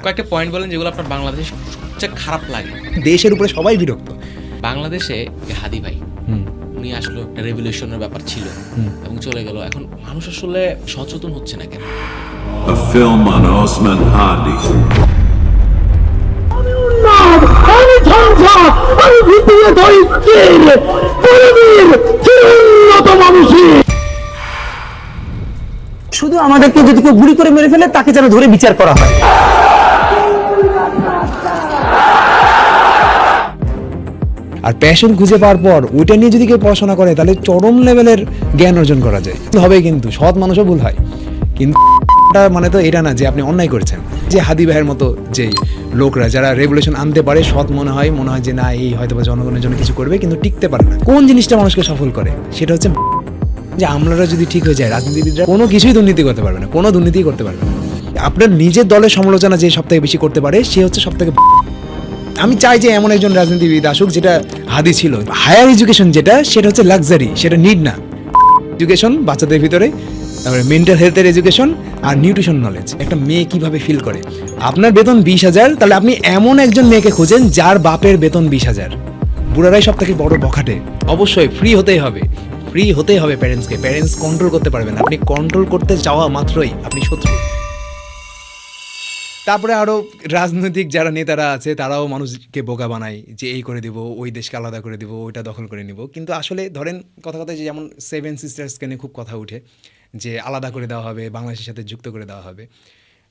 কয়েকটা পয়েন্ট বলেন যেগুলো আপনার বাংলাদেশে সবচেয়ে খারাপ লাগে। দেশের উপরে সবাই বিরক্ত। বাংলাদেশে যে হাদি ভাই উনি আসলো একটা রেভলিউশনের ব্যাপার ছিল এবং চলে গেল। এখন মানুষ আসলে সচেতন হচ্ছে না কেন? A film on Osman Hadi. আমি ঝঞ্ঝা, আমি ভিতরে ধরিত্রীর পরবীর চিরুন্নত মানুষই। শুধু আমাদেরকে যদি কেউ গুলি করে মেরে ফেলে তাকে যেন ধরে বিচার করা হয়। আর প্যাশন খুঁজে পাওয়ার পর ওইটা নিয়ে যদি কেউ পড়াশোনা করে তাহলে চরম লেভেলের জ্ঞান অর্জন করা যায়। হবে কিন্তু সৎ মানুষও ভুল হয়, কিন্তু মানে তো এটা না যে আপনি অন্যায় করেছেন। যে হাদি ভাইয়ের মতো যে লোকরা যারা রেভলিউশন আনতে পারে, সৎ মনে হয় যে না এই হয়তো বা জনগণের জন্য কিছু করবে, কিন্তু টিকতে পারে না। কোন জিনিসটা মানুষকে সফল করে সেটা হচ্ছে যে আমলারা যদি ঠিক হয়ে যায়, রাজনীতিবিদরা কোনো কিছুই দুর্নীতি করতে পারবে না, কোনো দুর্নীতি করতে পারবে না। আপনার নিজের দলের সমালোচনা যে সবথেকে বেশি করতে পারে সে হচ্ছে সবথেকে। আমি চাই যে এমন একজন রাজনীতিবিদ আসুক যেটা হাদি ছিল। হায়ার এডুকেশন যেটা সেটা হচ্ছে লাক্সারি, সেটা নিড না। এডুকেশন বাচ্চাদের ভিতরে, তারপরে মেন্টাল হেলথের এডুকেশন আর নিউট্রিশন নলেজ। একটা মেয়ে কিভাবে ফিল করে। আপনার বেতন 20,000, তাহলে আপনি এমন একজন মেয়েকে খোঁজেন যার বাপের বেতন 20,000। বুড়ারাই সব থেকে বড় বখাটে। অবশ্যই ফ্রি হতেই হবে, ফ্রি হতেই হবে প্যারেন্টসকে। প্যারেন্টস কন্ট্রোল করতে পারবেন, আপনি কন্ট্রোল করতে যাওয়া মাত্রই আপনি শত্রু। তারপরে আরও রাজনৈতিক যারা নেতারা আছে তারাও মানুষকে বোকা বানায় যে এই করে দিব, ওই দেশকে আলাদা করে দিব, ওইটা দখল করে নিব। কিন্তু আসলে ধরেন কথা যে যেমন 7 সিস্টার্সকে নিয়ে খুব কথা উঠে যে আলাদা করে দেওয়া হবে, বাংলাদেশের সাথে যুক্ত করে দেওয়া হবে।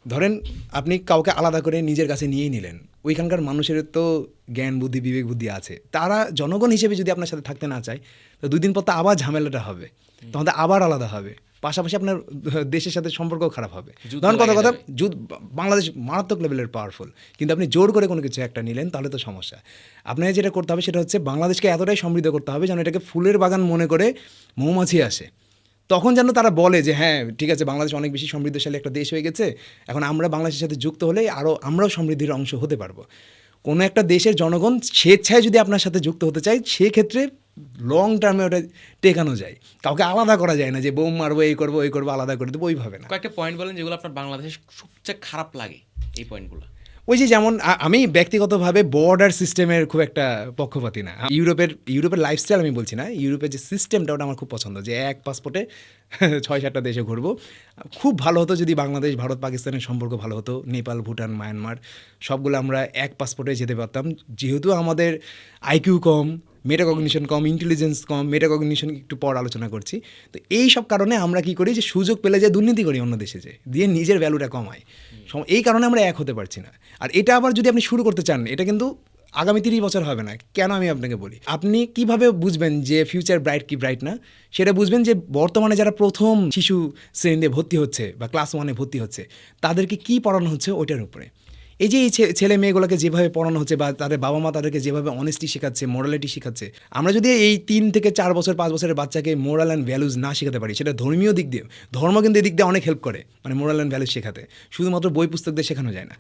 ধরেন আপনি কাউকে আলাদা করে নিজের কাছে নিয়েই নিলেন, ওইখানকার মানুষের তো জ্ঞান বুদ্ধি বিবেক বুদ্ধি আছে, তারা জনগণ হিসেবে যদি আপনার সাথে থাকতে না চায় তো 2 দিন পর তো আবার ঝামেলাটা হবে, তখন আবার আলাদা হবে, পাশাপাশি আপনার দেশের সাথে সম্পর্ক খারাপ হবে। ধরুন কথা বাংলাদেশ মারাত্মক লেভেলের পাওয়ারফুল, কিন্তু আপনি জোর করে কোনো কিছু একটা নিলেন তাহলে তো সমস্যা। আপনাকে যেটা করতে হবে সেটা হচ্ছে বাংলাদেশকে এতটাই সমৃদ্ধ করতে হবে যেন এটাকে ফুলের বাগান মনে করে মৌমাছি আসে, তখন যেন তারা বলে যে হ্যাঁ ঠিক আছে, বাংলাদেশ অনেক বেশি সমৃদ্ধশালী একটা দেশ হয়ে গেছে, এখন আমরা বাংলাদেশের সাথে যুক্ত হলে আরও আমরাও সমৃদ্ধির অংশ হতে পারবো। কোনো একটা দেশের জনগণ স্বেচ্ছায় যদি আপনার সাথে যুক্ত হতে চায় সেক্ষেত্রে লং টার্মে ওটা টেকানো যায়। কাউকে আলাদা করা যায় না যে বোম মারবো, এই করবো ওই করবো, আলাদা করে দেবো, ওইভাবে না। কয়েকটা পয়েন্ট বলেন যেগুলো আপনার বাংলাদেশে সবচেয়ে খারাপ লাগে, এই পয়েন্টগুলো। ওই যে যেমন আমি ব্যক্তিগতভাবে বর্ডার সিস্টেমের খুব একটা পক্ষপাতী না। ইউরোপের লাইফস্টাইল আমি বলছি না, ইউরোপের যে সিস্টেমটা ওটা আমার খুব পছন্দ, যে এক পাসপোর্টে 6-7টা দেশে ঘুরবো। খুব ভালো হতো যদি বাংলাদেশ ভারত পাকিস্তানের সম্পর্ক ভালো হতো, নেপাল ভুটান মায়ানমার সবগুলো আমরা এক পাসপোর্টে যেতে পারতাম। যেহেতু আমাদের আইকিউ কম, মেটাকগনিশন কম, ইন্টেলিজেন্স কম, মেটাকগনিশন একটু পর আলোচনা করছি, তো এই সব কারণে আমরা কি করি যে সুযোগ পেলে যে দুর্নীতি করি অন্য দেশে দিয়ে নিজের ভ্যালুটা কমাই। এই কারণে আমরা এক হতে পারছি না। আর এটা আবার যদি আপনি শুরু করতে চান, এটা কিন্তু আগামী 30 বছর হবে না। কেন আমি আপনাকে বলি, আপনি কিভাবে বুঝবেন যে ফিউচার ব্রাইট কি ব্রাইট না, সেটা বুঝবেন যে বর্তমানে যারা প্রথম শিশু শ্রেণীতে ভর্তি হচ্ছে বা ক্লাস 1-এ ভর্তি হচ্ছে তাদেরকে কি পড়ানো হচ্ছে ওইটার উপরে। এই যে এই ছেলে মেয়েগুলোকে যেভাবে পড়ানো হচ্ছে বা তাদের বাবা মা তাদেরকে যেভাবে অনেস্টি শেখাচ্ছে, মোরালিটি শেখাচ্ছে, আমরা যদি এই 3 থেকে 4 বছর 5 বছরের বাচ্চাকে মোরাল অ্যান্ড ভ্যালুজ না শেখাতে পারি, সেটা ধর্মীয় দিক দিয়ে, ধর্ম কিন্তু এদিক দিয়ে অনেক হেল্প করে, মানে মোরাল অ্যান্ড ভ্যালুজ শেখাতে, শুধুমাত্র বই পুস্তক দিয়ে শেখানো যায় না।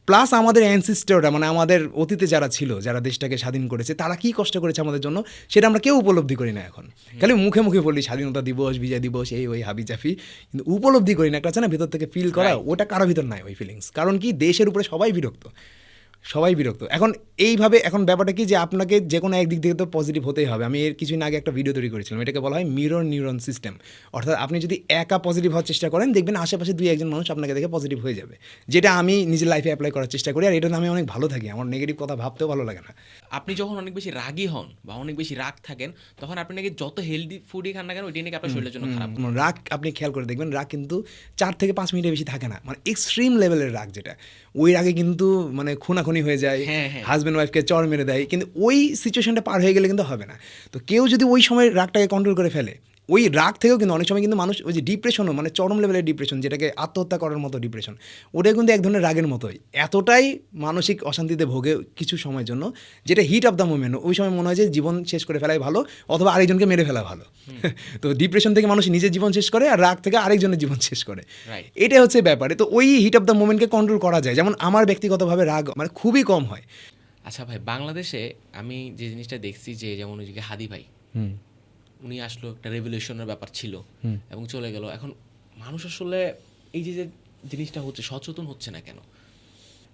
প্লাস আমাদের অ্যানসিস্টাররা, মানে আমাদের অতীতে যারা ছিল, যারা দেশটাকে স্বাধীন করেছে, তারা কী কষ্ট করেছে আমাদের জন্য সেটা আমরা কেউ উপলব্ধি করি না এখন। খালি মুখে মুখে বলি স্বাধীনতা দিবস, বিজয় দিবস, এই ওই হাবি জাফি, কিন্তু উপলব্ধি করি না। একটা আছে না ভিতর থেকে ফিল করা, ওটা কারো ভিতর নাই ওই ফিলিংস। কারণ কি, দেশের উপরে সবাই বিরক্ত। এখন এইভাবে এখন ব্যাপারটা কি যে আপনাকে যে কোনো একদিক থেকে তো পজিটিভ হতেই হবে। আমি এর কিছুদিন আগে একটা ভিডিও তৈরি করেছিলাম, এটাকে বলা হয় মিরর নিউরন সিস্টেম। অর্থাৎ আপনি যদি একা পজিটিভ হওয়ার চেষ্টা করেন, দেখবেন আশেপাশে 2-1 মানুষ আপনাকে দেখে পজিটিভ হয়ে যাবে, যেটা আমি নিজের লাইফে অ্যাপ্লাই করার চেষ্টা করি। আর এটাতে আমি অনেক ভালো থাকি, আমার নেগেটিভ কথা ভাবতেও ভালো লাগে না। আপনি যখন অনেক বেশি রাগী হন বা অনেক বেশি রাগ থাকেন, তখন আপনি নাকি যত হেলদি ফুডই খান না কেন ওইটাই নাকি আপনার শরীরের জন্য খারাপ। রাগ আপনি খেয়াল করে দেখবেন, রাগ কিন্তু 4 থেকে 5 মিনিটের বেশি থাকে না। মানে এক্সট্রিম লেভেলের রাগ যেটা, ওই রাগে কিন্তু মানে খুনাখুনি হয়ে যায়, হাজব্যান্ড ওয়াইফকে চর মেরে দেয়, কিন্তু ওই সিচুয়েশনটা পার হয়ে গেলে কিন্তু হবে না। তো কেউ যদি ওই সময় রাগটাকে কন্ট্রোল করে ফেলে, ওই রাগ থেকেও কিন্তু অনেক সময় কিন্তু মানুষ ওই যে ডিপ্রেশনও, মানে চরম লেভেলের ডিপ্রেশন, যেটাকে আত্মহত্যা করার মতো ডিপ্রেশন, ওটাই কিন্তু এক ধরনের রাগের মতোই। এতটাই মানসিক অশান্তিতে ভোগে কিছু সময়ের জন্য, যেটা হিট অফ দ্য মোমেন্ট, ওই সময় মনে হয় যে জীবন শেষ করে ফেলাই ভালো, অথবা আরেকজনকে মেরে ফেলা ভালো। তো ডিপ্রেশন থেকে মানুষ নিজের জীবন শেষ করে, আর রাগ থেকে আরেকজনের জীবন শেষ করে, এটাই হচ্ছে ব্যাপারে। তো ওই হিট অফ দ্য মোমেন্টকে কন্ট্রোল করা যায়। যেমন আমার ব্যক্তিগতভাবে রাগ মানে খুবই কম হয়। আচ্ছা ভাই, বাংলাদেশে আমি যে জিনিসটা দেখছি যে যেমন ওই যে হাদি ভাই, উনি আসলো একটা রেভলিউশনের ব্যাপার ছিল এবং চলে গেল। এখন মানুষ আসলে এই যে জিনিসটা হচ্ছে সচেতন হচ্ছে না কেন?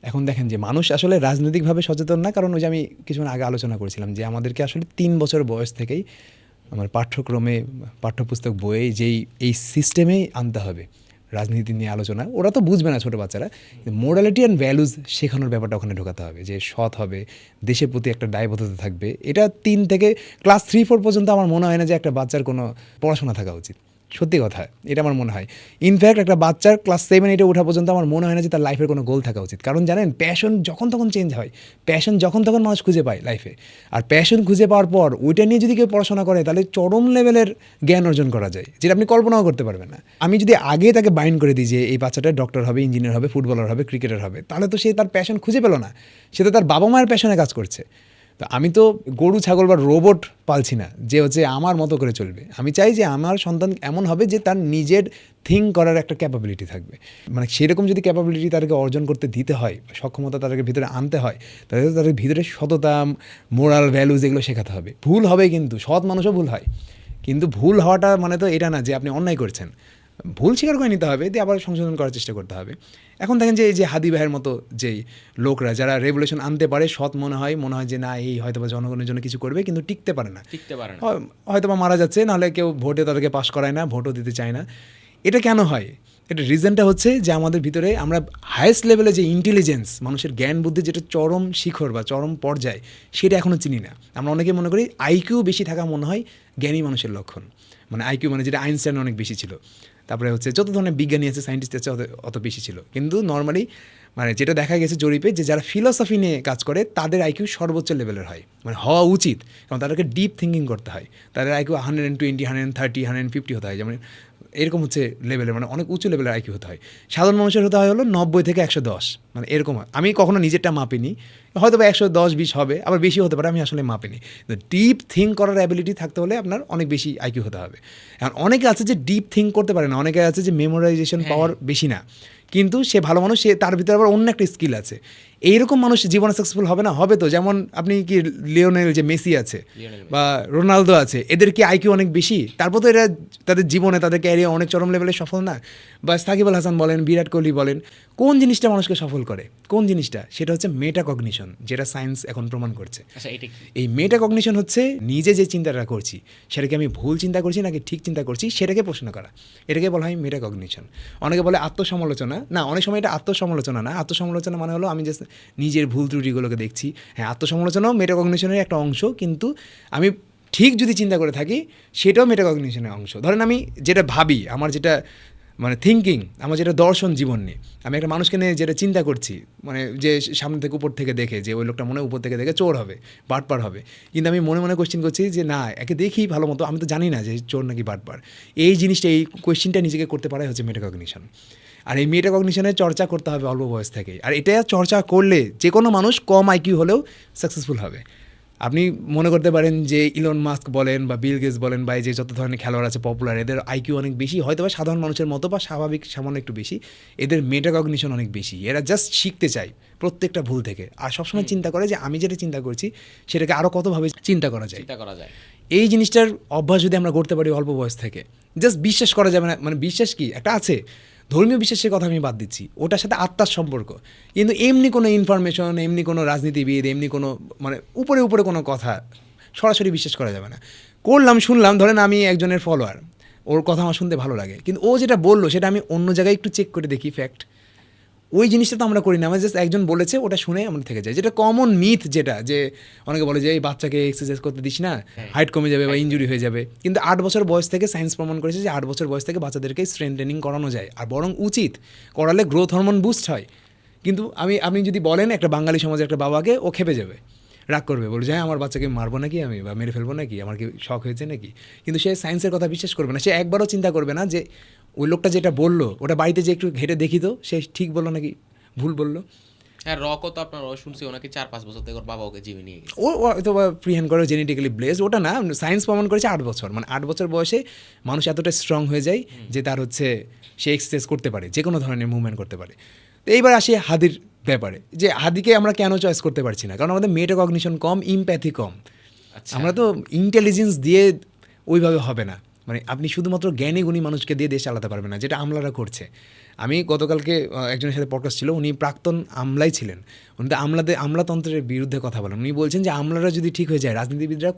এখন দেখেন যে মানুষ আসলে রাজনৈতিকভাবে সচেতন না, কারণ ওই যে আমি কিছুক্ষণ আগে আলোচনা করেছিলাম যে আমাদেরকে আসলে 3 বছর বয়স থেকেই আমার পাঠ্যক্রমে পাঠ্যপুস্তক বইয়ে যেই এই সিস্টেমেই আনতে হবে রাজনীতি নিয়ে আলোচনা। ওরা তো বুঝবে না ছোটো বাচ্চারা, মোরালিটি অ্যান্ড ভ্যালুজ শেখানোর ব্যাপারটা ওখানে ঢোকাতে হবে, যে সৎ হবে, দেশের প্রতি একটা দায়বদ্ধতা থাকবে। এটা 3 থেকে ক্লাস 3-4 পর্যন্ত আমার মনে হয় না যে একটা বাচ্চার কোনো পড়াশোনা থাকা উচিত। সত্যি কথা, এটা আমার মনে হয়। ইনফ্যাক্ট একটা বাচ্চার ক্লাস 7-8 ওঠা পর্যন্ত আমার মনে হয় না যে তার লাইফের কোনো গোল থাকা উচিত। কারণ জানেন, প্যাশন যখন তখন চেঞ্জ হয়, প্যাশন যখন তখন মানুষ খুঁজে পায় লাইফে। আর প্যাশন খুঁজে পাওয়ার পর ওইটা নিয়ে যদি কেউ পড়াশোনা করে তাহলে চরম লেভেলের জ্ঞান অর্জন করা যায়, যেটা আপনি কল্পনাও করতে পারবেন না। আমি যদি আগে তাকে বাইন্ড করে দিই যে এই বাচ্চাটা ডক্টর হবে, ইঞ্জিনিয়ার হবে, ফুটবলার হবে, ক্রিকেটার হবে, তাহলে তো সে তার প্যাশন খুঁজে পেল না, সে তো তার বাবা মায়ের প্যাশনে কাজ করছে। তো আমি তো গরু ছাগল বা রোবট পালছি না যে হচ্ছে আমার মতো করে চলবে। আমি চাই যে আমার সন্তান এমন হবে যে তার নিজের থিঙ্ক করার একটা ক্যাপাবিলিটি থাকবে। মানে সেরকম যদি ক্যাপাবিলিটি তাদেরকে অর্জন করতে দিতে হয়, সক্ষমতা তাদেরকে ভিতরে আনতে হয়, তাহলে তাদের ভিতরে সততা, মোরাল ভ্যালুজ এগুলো শেখাতে হবে। ভুল হবে, কিন্তু সৎ মানুষও ভুল হয়, কিন্তু ভুল হওয়াটা মানে তো এটা না যে আপনি অন্যায় করছেন। ভুল স্বীকার করে নিতে হবে, দিয়ে আবার সংশোধন করার চেষ্টা করতে হবে। এখন দেখেন যে এই যে হাদি ভাইয়ের মতো যেই লোকরা যারা রেভলিউশন আনতে পারে, সৎ মনে হয় যে না এই হয়তো বা জনগণের জন্য কিছু করবে, কিন্তু টিকতে পারে না, হয়তো বা মারা যাচ্ছে, নাহলে কেউ ভোটে তাদেরকে পাস করায় না, ভোটও দিতে চায় না। এটা কেন হয়? এটা রিজনটা হচ্ছে যে আমাদের ভিতরে আমরা হায়েস্ট লেভেলে যে ইন্টেলিজেন্স, মানুষের জ্ঞান বুদ্ধি যেটা চরম শিখর বা চরম পর্যায়ে, সেটা এখনও চিনি না। আমরা অনেকে মনে করি আইকিউ বেশি থাকা মনে হয় জ্ঞানী মানুষের লক্ষণ। মানে আইকিউ মানে যেটা আইনস্টাইন অনেক বেশি ছিল, তারপরে হচ্ছে যত ধরনের বিজ্ঞানী আছে, সায়েন্টিস্ট আছে, অত বেশি ছিল। কিন্তু নর্মালি মানে যেটা দেখা গেছে জরিপে, যে যারা ফিলসফি নিয়ে কাজ করে তাদের আইকিউ সর্বোচ্চ লেভেলের হয়, মানে হওয়া উচিত, কারণ তাদেরকে ডিপ থিঙ্কিং করতে হয়। তাদের আইকিউ 120, 130, 150 হতে হয়, যেমন এরকম হচ্ছে লেভেলের, মানে অনেক উঁচু লেভেলের আইকিউ হতে হয়। সাধারণ মানুষের হতে হয় হলো 90 থেকে 110, মানে এরকম হয়। আমি কখনো নিজেরটা মাপিনি, হয়তো বা 110-20 হবে, আবার বেশি হতে পারে, আমি আসলে মাপিনি। তো ডিপ থিঙ্ক করার অ্যাবিলিটি থাকতে হলে আপনার অনেক বেশি আইকিউ হতে হবে। এখন অনেকে আছে যে ডিপ থিঙ্ক করতে পারে না, অনেকে আছে যে মেমোরাইজেশন পাওয়ার বেশি না, কিন্তু সে ভালো মানুষ, সে তার ভিতরে আবার অন্য একটা স্কিল আছে। এইরকম মানুষ জীবনে সাকসেসফুল হবে না? হবে তো। যেমন আপনি কি লিওনেল যে মেসি আছে বা রোনালদো আছে, এদের কি আইকিউ অনেক বেশি? তারপর তো এরা তাদের জীবনে, তাদের ক্যারিয়ার অনেক চরম লেভেলে সফল না? বা সাকিব আল হাসান বলেন, বিরাট কোহলি বলেন, কোন জিনিসটা মানুষকে সফল করে? কোন জিনিসটা? সেটা হচ্ছে মেটাকগনিশন, যেটা সায়েন্স এখন প্রমাণ করছে। এই মেটাকগনিশন হচ্ছে নিজে যে চিন্তাটা করছি সেটাকে আমি ভুল চিন্তা করছি নাকি ঠিক চিন্তা করছি সেটাকে প্রশ্ন করা, এটাকে বলা হয় মেটাকগনিশন। অনেকে বলে আত্মসমালোচনা, না, অনেক সময় এটা আত্মসমালোচনা না। আত্মসমালোচনা মানে হলো আমি জাস্ট নিজের ভুল ত্রুটিগুলোকে দেখছি। হ্যাঁ, আত্মসমালোচনাও মেটাকগনিশনের একটা অংশ, কিন্তু আমি ঠিক যদি চিন্তা করে থাকি সেটাও মেটাকগনিশনের অংশ। ধরেন আমি যেটা ভাবি, আমার যেটা মানে থিঙ্কিং, আমার যেটা দর্শন জীবন নিয়ে, আমি একটা মানুষকে নিয়ে যেটা চিন্তা করছি, মানে যে সামনে থেকে উপর থেকে দেখে যে ওই লোকটা মনে উপর থেকে দেখে চোর হবে, বাটপার হবে, কিন্তু আমি মনে মনে কোয়েশ্চেন করছি যে না, একে দেখি ভালো মতো, আমি তো জানি না যে চোর নাকি বাটপার। এই জিনিসটা, এই কোয়েশ্চেনটা নিজেকে করতে পারাই হচ্ছে মেটাকগনিশন। আর এই মেটাকগনিশনের চর্চা করতে হবে অল্প বয়স থেকেই। আর এটা চর্চা করলে যে কোনো মানুষ কম আইকিউ হলেও সাকসেসফুল হবে। আপনি মনে করতে পারেন যে ইলন মাস্ক বলেন বা বিল গেটস বলেন বা এই যে যত ধরনের খেলোয়াড় আছে পপুলার, এদের আইকিউ অনেক বেশি, হয়তো বা সাধারণ মানুষের মতো বা স্বাভাবিক সামান্য একটু বেশি। এদের মেটাকগনিশন অনেক বেশি, এরা জাস্ট শিখতে চায় প্রত্যেকটা ভুল থেকে, আর সবসময় চিন্তা করে যে আমি যেটা চিন্তা করছি সেটাকে আরও কতভাবে চিন্তা করা যায়। এই জিনিসটার অভ্যাস যদি আমরা করতে পারি অল্প বয়স থেকে, জাস্ট বিশ্বাস করা যাবে না, মানে বিশ্বাস কি একটা আছে, ধর্মীয় বিশ্বাসের কথা আমি বাদ দিচ্ছি, ওটার সাথে আত্মার সম্পর্ক, কিন্তু এমনি কোনো ইনফরমেশন, এমনি কোনো রাজনীতিবিদ, এমনি কোনো মানে উপরে উপরে কোনো কথা সরাসরি বিশ্বাস করা যাবে না। করলাম, শুনলাম, ধরেন আমি একজনের ফলোয়ার, ওর কথা আমার শুনতে ভালো লাগে, কিন্তু ও যেটা বললো সেটা আমি অন্য জায়গায় একটু চেক করে দেখি ফ্যাক্ট, ওই জিনিসটা তো আমরা করি না। আমরা জাস্ট একজন বলেছে ওটা শুনে আমরা থেকে যাই, যেটা কমন মিথ, যেটা যে অনেকে বলে যে এই বাচ্চাকে এক্সারসাইজ করতে দিস না, হাইট কমে যাবে বা ইনজুরি হয়ে যাবে, কিন্তু 8 বছর বয়স থেকে সায়েন্স প্রমাণ করেছে যে 8 বছর বয়স থেকে বাচ্চাদেরকে স্ট্রেন্থ ট্রেনিং করানো যায়, আর বরং উচিত, করালে গ্রোথ হরমোন বুস্ট হয়। কিন্তু আপনি যদি বলেন একটা বাঙালি সমাজে একটা বাবাকে, ও খেপে যাবে, রাগ করবে, বলবে যে হ্যাঁ আমার বাচ্চাকে মারবো নাকি আমি, বা মেরে ফেলবো নাকি, আমার কি শখ হয়েছে নাকি। কিন্তু সে সায়েন্সের কথা বিশ্বাস করবে না, সে একবারও চিন্তা করবে না যে ওই লোকটা যেটা বললো ওটা বাড়িতে যে একটু ঘেটে দেখি তো সে ঠিক বললো নাকি ভুল বললো। হ্যাঁ, রকও তো আপনার শুনছি ওনাকে 4-5 বছর থেকে ওর বাবা ওকে জিমে নিয়ে গেছে। ও হয়তো বা ফ্রি হ্যান্ড করে জেনেটিক্যালি ব্লেসড, ওটা না, সায়েন্স প্রমাণ করেছে 8 বছর, মানে 8 বছর বয়সে মানুষ এতটা স্ট্রং হয়ে যায় যে তার হচ্ছে সে এক্সারসাইজ করতে পারে, যে কোনো ধরনের মুভমেন্ট করতে পারে। তো এইবার আসি হাদির ব্যাপারে, যে হাদিকে আমরা কেন চয়েস করতে পারছি না? কারণ আমাদের মেটাকগনিশন কম, ইমপ্যাথি কম। আমরা তো ইন্টেলিজেন্স দিয়ে ওইভাবে হবে না, মানে আপনি শুধুমাত্র জ্ঞানী গুণী মানুষকে দিয়ে দেশ চালাতে পারবেন না, যেটা আমলারা করছে। আমি গতকালকে একজনের সাথে পডকাস্ট ছিল, উনি প্রাক্তন আমলাই ছিলেন, উনি তো আমলাতন্ত্রের বিরুদ্ধে কথা বলেন। উনি বলছেন যে আমলারা যদি ঠিক হয়ে যায়, রাজনীতিবিদরা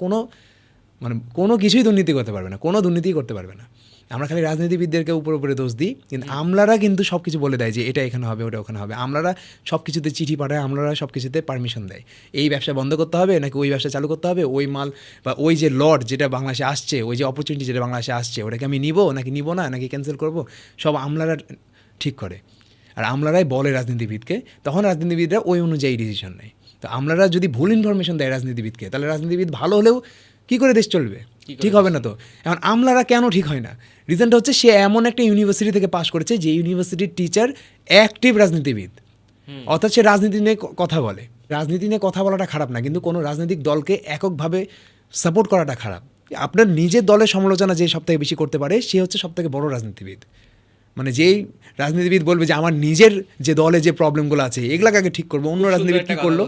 কোনো কিছুই দুর্নীতি করতে পারবে না, কোনো দুর্নীতিই করতে পারবে না। আমরা খালি রাজনীতিবিদদেরকে উপরে দোষ দিই, কিন্তু আমলারা কিন্তু সব কিছু বলে দেয় যে এটা এখানে হবে, ওটা ওখানে হবে। আমলারা সব কিছুতে চিঠি পাঠায়, আমলারা সব কিছুতে পারমিশন দেয়, এই ব্যবসা বন্ধ করতে হবে নাকি ওই ব্যবসা চালু করতে হবে, ওই মাল বা ওই যে লট যেটা বাংলাদেশে আসছে, ওই যে অপরচুনিটি যেটা বাংলাদেশে আসছে, ওটাকে আমি নিব নাকি নিব না, নাকি ক্যান্সেল করব, সব আমলারা ঠিক করে। আর আমলারাই বলে রাজনীতিবিদকে, তখন রাজনীতিবিদরা ওই অনুযায়ী ডিসিশন নেয়। তো আমলারা যদি ভুল ইনফরমেশন দেয় রাজনীতিবিদকে, তাহলে রাজনীতিবিদ ভালো হলেও কী করে দেশ চলবে? ঠিক হবে না তো। এখন আমলারা কেন ঠিক হয় না? রিজনটা হচ্ছে সে এমন একটা ইউনিভার্সিটি থেকে পাশ করেছে যে ইউনিভার্সিটির টিচার অ্যাক্টিভ রাজনীতিবিদ, অর্থাৎ সে রাজনীতি নিয়ে কথা বলে। রাজনীতি নিয়ে কথা বলাটা খারাপ না, কিন্তু কোনো রাজনৈতিক দলকে এককভাবে সাপোর্ট করাটা খারাপ। আপনার নিজের দলের সমালোচনা যে সবথেকে বেশি করতে পারে সে হচ্ছে সবথেকে বড় রাজনীতিবিদ। মানে যেই রাজনীতিবিদ বলবে যে আমার নিজের যে দলে যে প্রবলেমগুলো আছে এগুলাকে আগে ঠিক করবো, অন্য রাজনীতিবিদ কী করলো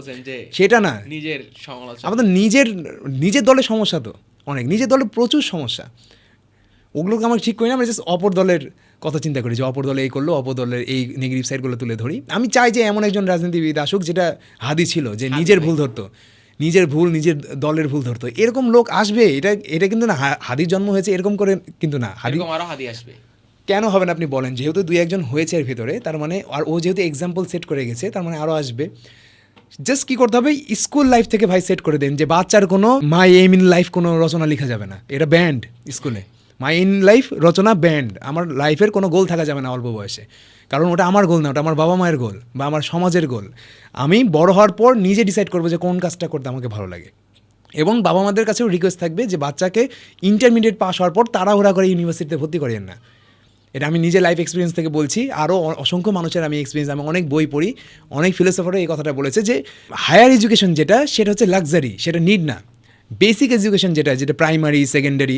সেটা না। নিজের সমালোচনা, আমাদের নিজের দলের সমস্যা তো অনেক, নিজের দলের প্রচুর সমস্যা, ওগুলোকে আমরা ঠিক করি না। আমরা জাস্ট অপর দলের কথা চিন্তা করি যে অপর দলে এই করলো, অপর দলের এই নেগেটিভ সাইডগুলো তুলে ধরি। আমি চাই যে এমন একজন রাজনীতিবিদ আসুক যেটা হাদি ছিল, যে নিজের ভুল ধরতো, নিজের দলের ভুল ধরতো। এরকম লোক আসবে, এটা কিন্তু না হাদির জন্ম হয়েছে এরকম করে কিন্তু না। হাদি আসবে কেন হবে না আপনি বলেন? যেহেতু 2-1 হয়েছে এর ভিতরে, তার মানে আর ও যেহেতু এক্সাম্পল সেট করে গেছে, তার মানে আরও আসবে। জাস্ট কী করতে হবে, স্কুল লাইফ থেকে ভাই সেট করে দেন যে বাচ্চার কোনো মাই এম ইন লাইফ কোনো রচনা লেখা যাবে না, এটা ব্যান্ড স্কুলে। মাই ইন লাইফ রচনা ব্যান্ড। আমার লাইফের কোনো গোল থাকা যাবে না অল্প বয়সে, কারণ ওটা আমার গোল না, ওটা আমার বাবা মায়ের গোল বা আমার সমাজের গোল। আমি বড় হওয়ার পর নিজে ডিসাইড করবো যে কোন কাজটা করতে আমাকে ভালো লাগে। এবং বাবা মাদের কাছেও রিকোয়েস্ট থাকবে যে বাচ্চাকে ইন্টারমিডিয়েট পাস হওয়ার পর তাড়াহুড়া করে ইউনিভার্সিটিতে ভর্তি করেন না। এটা আমি নিজে লাইফ এক্সপিরিয়েন্স থেকে বলছি, আরও অসংখ্য মানুষের আমি এক্সপিরিয়েন্স, আমি অনেক বই পড়ি, অনেক ফিলোসফারও এই কথাটা বলেছে যে হায়ার এডুকেশন যেটা সেটা হচ্ছে লাক্সারি, সেটা নিড না। বেসিক এডুকেশন যেটা প্রাইমারি সেকেন্ডারি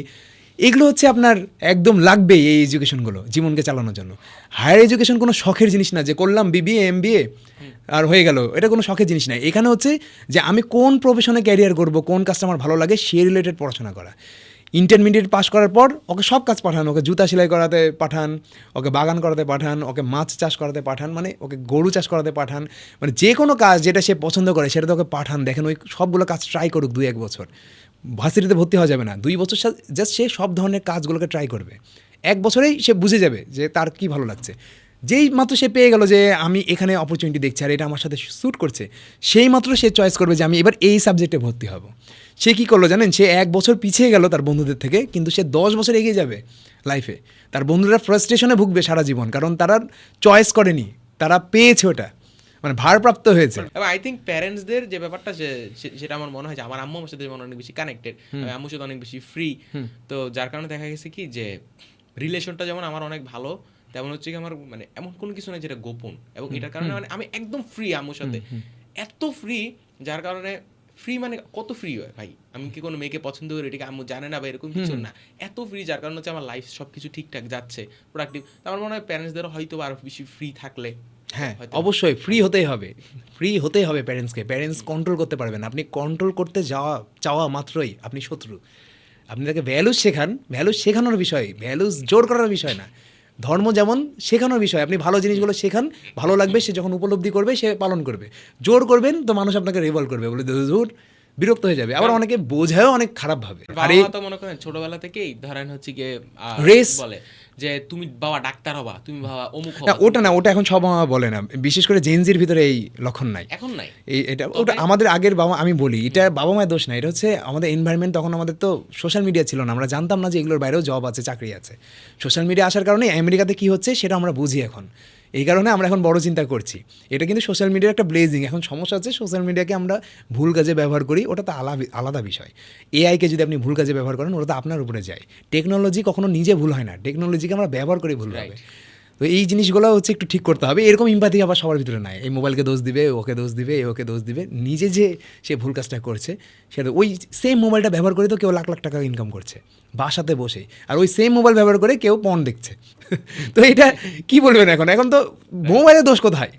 এগুলো হচ্ছে আপনার একদম লাগবেই এই এডুকেশনগুলো জীবনকে চালানোর জন্য। হায়ার এডুকেশন কোনো শখের জিনিস না যে করলাম বিবিএ এমবিএ আর হয়ে গেল, এটা কোনো শখের জিনিস না। এখানে হচ্ছে যে আমি কোন প্রফেশনে ক্যারিয়ার করব, কোন কাজটা আমার ভালো লাগে সে রিলেটেড পড়াশোনা করা। ইন্টারমিডিয়েট পাস করার পর ওকে সব কাজ পাঠান, ওকে জুতা সেলাই করাতে পাঠান, ওকে বাগান করাতে পাঠান, ওকে মাছ চাষ করাতে পাঠান, মানে ওকে গরু চাষ করাতে পাঠান, মানে যে কোনো কাজ যেটা সে পছন্দ করে সেটাতে ওকে পাঠান। দেখেন ওই সবগুলো কাজ ট্রাই করুক 2-1 বছর। ভার্সিটিতে ভর্তি হওয়া যাবে না, 2 বছর জাস্ট সে সব ধরনের কাজগুলোকে ট্রাই করবে। 1 বছরেই সে বুঝে যাবে যে তার কী ভালো লাগছে। যেই মাত্র সে পেয়ে গেল যে আমি এখানে অপরচুনিটি দেখছি আর এটা আমার সাথে স্যুট করছে, সেই মাত্র সে চয়েস করবে যে আমি এবার এই সাবজেক্টে ভর্তি হব। সে কী করলো জানেন? সে 1 বছর পিছিয়ে গেল তার বন্ধুদের থেকে, কিন্তু সে 10 বছর এগিয়ে যাবে লাইফে। তার বন্ধুরা ফ্রাস্ট্রেশনে ভুগবে সারা জীবন, কারণ তারা চয়েস করেনি, তারা পেয়েছে ওটা, মানে ভারপ্রাপ্ত হয়েছে। এবং আই থিঙ্ক প্যারেন্টসদের যে ব্যাপারটা সেটা আমার মনে হয় যে আমার আম্মু আমার সাথে অনেক বেশি কানেক্টেড, আম্মুর সাথে অনেক বেশি ফ্রি। তো যার কারণে দেখা গেছে কি যে রিলেশনটা যেমন আমার অনেক ভালো, তেমন হচ্ছে কি আমার মানে এমন কোনো কিছু নেই যেটা গোপন, এবং এটার কারণে মানে আমি একদম ফ্রি আম্মুর সাথে, এত ফ্রি, যার কারণে ফ্রি মানে কত ফ্রি হয় ভাই, আমি কি কোনো মেয়েকে পছন্দ করি এটাকে আম্মু জানে না বা এরকম কিছু না, এত ফ্রি, যার কারণে হচ্ছে আমার লাইফ সব কিছু ঠিকঠাক যাচ্ছে, প্রোডাক্টিভ। আমার মনে হয় প্যারেন্টসদেরও হয়তো আরও বেশি ফ্রি থাকলে, হ্যাঁ অবশ্যই ফ্রি হতেই হবে, ফ্রি হতেই হবে প্যারেন্টসকে। প্যারেন্টস কন্ট্রোল করতে পারবেন, আপনি কন্ট্রোল করতে চাওয়া মাত্রই আপনি শত্রু। আপনি তাকে ভ্যালুজ শেখান, ভ্যালুজ শেখানোর বিষয়, ভ্যালুজ জোর করার বিষয় না। ধর্ম যেমন শেখানোর বিষয়, আপনি ভালো জিনিসগুলো শেখান, ভালো লাগবে, সে যখন উপলব্ধি করবে সে পালন করবে। জোর করবেন তো মানুষ আপনাকে রিভল করবে, বলে জোর বিরক্ত হয়ে যাবে। আবার অনেকে বোঝায়ও অনেক খারাপ ভাবে। আর এই তো মনে করেন ছোটবেলা থেকেই ধরেন হচ্ছে গিয়ে রেস বলে যে তুমি বাবা ডাক্তার হবা, তুমি বাবা অমুক হবা। ওটা না, ওটা এখন সব বাবা বলে না, বিশেষ করে জেনজির ভিতরে এই লক্ষণ নাই, এখন নাই। এটা ওটা আমাদের আগের বাবা, আমি বলি এটা বাবা মায়ের দোষ না, এটা হচ্ছে আমাদের এনভায়রনমেন্ট। তখন আমাদের তো সোশ্যাল মিডিয়া ছিল না, আমরা জানতাম না যে এগুলোর বাইরেও জব আছে, চাকরি আছে। সোশ্যাল মিডিয়া আসার কারণে আমেরিকাতে কী হচ্ছে সেটা আমরা বুঝি এখন, এই কারণে আমরা এখন বড় চিন্তা করছি। এটা কিন্তু সোশ্যাল মিডিয়ার একটা ব্লেজিং। এখন সমস্যা হচ্ছে সোশ্যাল মিডিয়াকে আমরা ভুল কাজে ব্যবহার করি, ওটা তো আলাদা বিষয়। এআইকে যদি আপনি ভুল কাজে ব্যবহার করেন ওটা তো আপনার উপরে যায়। টেকনোলজি কখনো নিজে ভুল হয় না, টেকনোলজিকে আমরা ব্যবহার করি ভুল হবে। তো এই জিনিসগুলো হচ্ছে একটু ঠিক করতে হবে। এরকম ইম্প্যাথি আবার সবার ভিতরে নাই, এই মোবাইলকে দোষ দিবে, ওকে দোষ দিবে, ওকে দোষ দিবে। নিজে যে সে ভুল কাজটা করছে সেটা, ওই সেম মোবাইলটা ব্যবহার করে তো কেউ লাখ লাখ টাকা ইনকাম করছে বাসাতে বসে, আর ওই সেম মোবাইল ব্যবহার করে কেউ পর্ন দেখছে। তো এটা কি বলবেন এখন তো মোবাইলের দোষ কোথায়?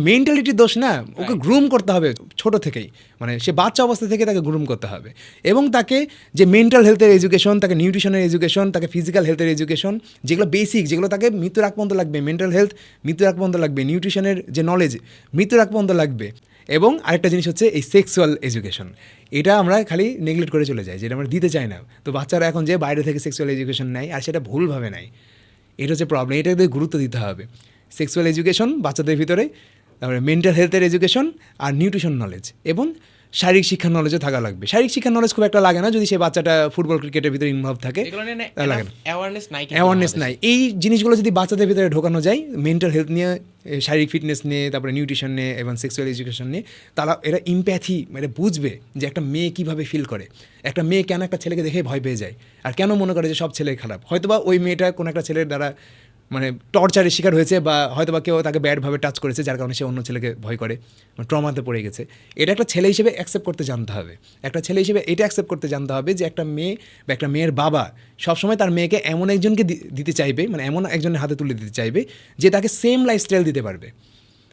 মেন্টালিটির দোষ না, ওকে গ্রুম করতে হবে ছোট থেকেই, মানে সে বাচ্চা অবস্থা থেকে তাকে গ্রুম করতে হবে, এবং তাকে যে মেন্টাল হেলথের এডুকেশন, তাকে নিউট্রিশনের এডুকেশন, তাকে ফিজিক্যাল হেলথের এডুকেশন, যেগুলো বেসিক, যেগুলো তাকে মৃত্যুর আগ পর্যন্ত লাগবে, মেন্টাল হেলথ মৃত্যুর আগ পর্যন্ত লাগবে, নিউট্রিশনের যে নলেজ মৃত্যুর আগ পর্যন্ত লাগবে, এবং আরেকটা জিনিস হচ্ছে এই সেক্সুয়াল এডুকেশন। এটা আমরা খালি নেগলেক্ট করে চলে যাই, যেটা আমরা দিতে চাই না। তো বাচ্চারা এখন যে বাইরে থেকে সেক্সুয়াল এডুকেশন নেয়, আর সেটা ভুলভাবে নেয়, এটা হচ্ছে প্রবলেম। এটাতে গুরুত্ব দিতে হবে, সেক্সুয়াল এডুকেশন বাচ্চাদের ভিতরে, তারপরে মেন্টাল হেলথের এডুকেশন আর নিউট্রিশন নলেজ, এবং শারীরিক শিক্ষার নলেজও থাকা লাগবে। শারীরিক শিক্ষার নলেজ খুব একটা লাগে না যদি সেই বাচ্চাটা ফুটবল ক্রিকেটের ভিতরে ইনভলভ থাকে, এগুলো নিয়ে লাগে না, অ্যাওয়ারনেস নাই, অ্যাওয়ারনেস নাই। এই জিনিসগুলো যদি বাচ্চাদের ভিতরে ঢোকানো যায়, মেন্টাল হেলথ নিয়ে, শারীরিক ফিটনেস নিয়ে, তারপরে নিউট্রিশন নিয়ে এবং সেক্সুয়াল এডুকেশন নিয়ে, তারা এরা ইম্প্যাথি মানে বুঝবে যে একটা মেয়ে কীভাবে ফিল করে, একটা মেয়ে কেন একটা ছেলেকে দেখে ভয় পেয়ে যায়, আর কেন মনে করে যে সব ছেলে খারাপ। হয়তোবা ওই মেয়েটা কোনো একটা ছেলের দ্বারা মানে টর্চারের শিকার হয়েছে, বা হয়তোবা কেউ তাকে ব্যাডভাবে টাচ করেছে, যার কারণে সে অন্য ছেলেকে ভয় করে, ট্রমাতে পড়ে গেছে। এটা একটা ছেলে হিসেবে অ্যাকসেপ্ট করতে জানতে হবে। একটা ছেলে হিসেবে এটা অ্যাকসেপ্ট করতে জানতে হবে যে একটা মেয়ে বা একটা মেয়ের বাবা সবসময় তার মেয়েকে এমন একজনকে দিতে চাইবে, মানে এমন একজনের হাতে তুলে দিতে চাইবে যে তাকে সেম লাইফস্টাইল দিতে পারবে।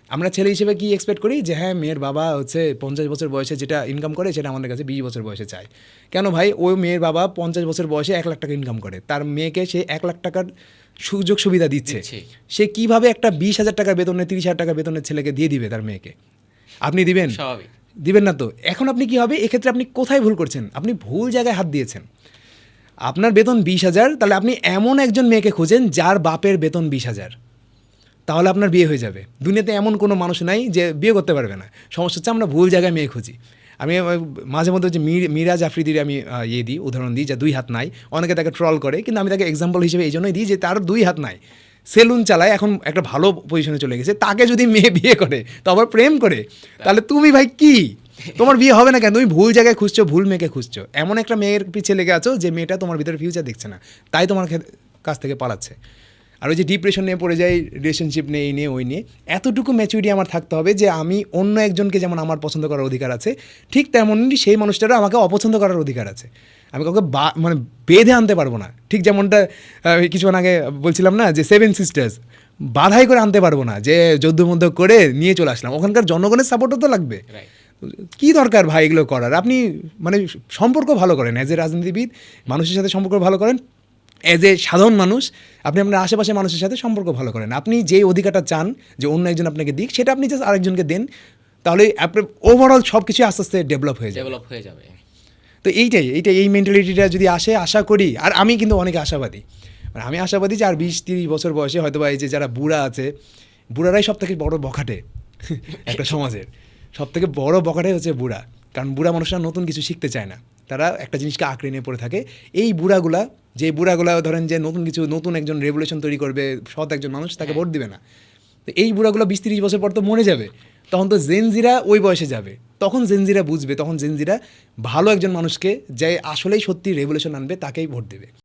আমরা ছেলে হিসেবে কি এক্সপেক্ট করি যে হ্যাঁ, মেয়ের বাবা হচ্ছে 50 বছর বয়সে যেটা ইনকাম করে সেটা আমাদের কাছে 20 বছর বয়সে চায়। কেন ভাই? ওই মেয়ের বাবা 50 বছর বয়সে 1 লাখ টাকা ইনকাম করে, তার মেয়েকে সে 1 লাখ টাকার সুযোগ সুবিধা দিচ্ছে। সে কিভাবে একটা 20,000 টাকার বেতনের 30,000 টাকার বেতনের ছেলেকে দিয়ে দিবে তার মেয়েকে? আপনি দিবেন? স্বাভাবিক দিবেন না তো। এখন আপনি কি হবে এক্ষেত্রে? আপনি কোথায় ভুল করছেন? আপনি ভুল জায়গায় হাত দিয়েছেন। আপনার বেতন 20,000, তাহলে আপনি এমন একজন মেয়েকে খুঁজেন যার বাপের বেতন 20,000, তাহলে আপনার বিয়ে হয়ে যাবে। দুনিয়াতে এমন কোনো মানুষ নাই যে বিয়ে করতে পারবে না। সমস্যা হচ্ছে আমরা ভুল জায়গায় মেয়ে খুঁজি। আমি মাঝে মধ্যে যে মিরাজ আফ্রিদির আমি দিই, উদাহরণ দিই, যা 2 হাত নাই। অনেকে তাকে ট্রল করে, কিন্তু আমি তাকে এক্সাম্পল হিসেবে এই জন্যই দিই যে তার 2 হাত নাই, সেলুন চালায়, এখন একটা ভালো পজিশনে চলে গেছে। তাকে যদি মেয়ে বিয়ে করে, তো আবার প্রেম করে, তাহলে তুমি ভাই কি, তোমার বিয়ে হবে না কেন? তুমি ভুল জায়গায় খুঁজছো, ভুল মেয়েকে খুঁজছো, এমন একটা মেয়ের পিছিয়ে লেগে আছো যে মেয়েটা তোমার ভিতরে ফিউচার দেখছে না, তাই তোমার কাছ থেকে পালাচ্ছে। আর ওই যে ডিপ্রেশন নিয়ে পড়ে যাই, রিলেশনশিপ নিয়ে, এই নিয়ে ওই নিয়ে, এতটুকু ম্যাচুরিটি আমার থাকতে হবে যে আমি অন্য একজনকে যেমন আমার পছন্দ করার অধিকার আছে, ঠিক তেমনই সেই মানুষটারও আমাকে অপছন্দ করার অধিকার আছে। আমি কাউকে মানে বেঁধে আনতে পারবো না। ঠিক যেমনটা কিছুক্ষণ আগে বলছিলাম না যে 7 সিস্টার্স, বাধাই করে আনতে পারবো না যে যুদ্ধ করে নিয়ে চলে আসলাম। ওখানকার জনগণের সাপোর্টও তো লাগবে। কী দরকার ভাই এগুলো করার? আপনি মানে সম্পর্ক ভালো করেন, অ্যাজ এ রাজনীতিবিদ মানুষের সাথে সম্পর্ক ভালো করেন, অ্যাজ এ সাধারণ মানুষ আপনি আপনার আশেপাশে মানুষের সাথে সম্পর্ক ভালো করেন। আপনি যেই অধিকারটা চান যে অন্য একজন আপনাকে দিক, সেটা আপনি জাস্ট আরেকজনকে দেন, তাহলে আপনার ওভারঅল সব কিছু আস্তে আস্তে ডেভেলপ হয়ে যাবে। তো এই মেন্টালিটিটা যদি আসে, আশা করি, আর আমি কিন্তু অনেক আশাবাদী, মানে আমি আশাবাদী যে আর 20-30 বছর বয়সে হয়তো বা এই যে যারা বুড়া আছে, বুড়ারাই সব থেকে বড় বখাটে একটা সমাজের। সব থেকে বড় বখাটে হচ্ছে বুড়া, কারণ বুড়া মানুষরা নতুন কিছু শিখতে চায় না, তারা একটা জিনিসকে আঁকড়ে নিয়ে পড়ে থাকে। এই বুড়াগুলা ধরেন যে নতুন একজন রেভলিউশন তৈরি করবে, সৎ একজন মানুষ, তাকে ভোট দিবে না। তো এই বুড়াগুলো 20-30 বছর পর তো মরে যাবে, তখন তো জেনজিরা ওই বয়সে যাবে, তখন জেনজিরা বুঝবে, তখন জেনজিরা ভালো একজন মানুষকে যে আসলেই সত্যি রেভলিউশন আনবে তাকেই ভোট দেবে।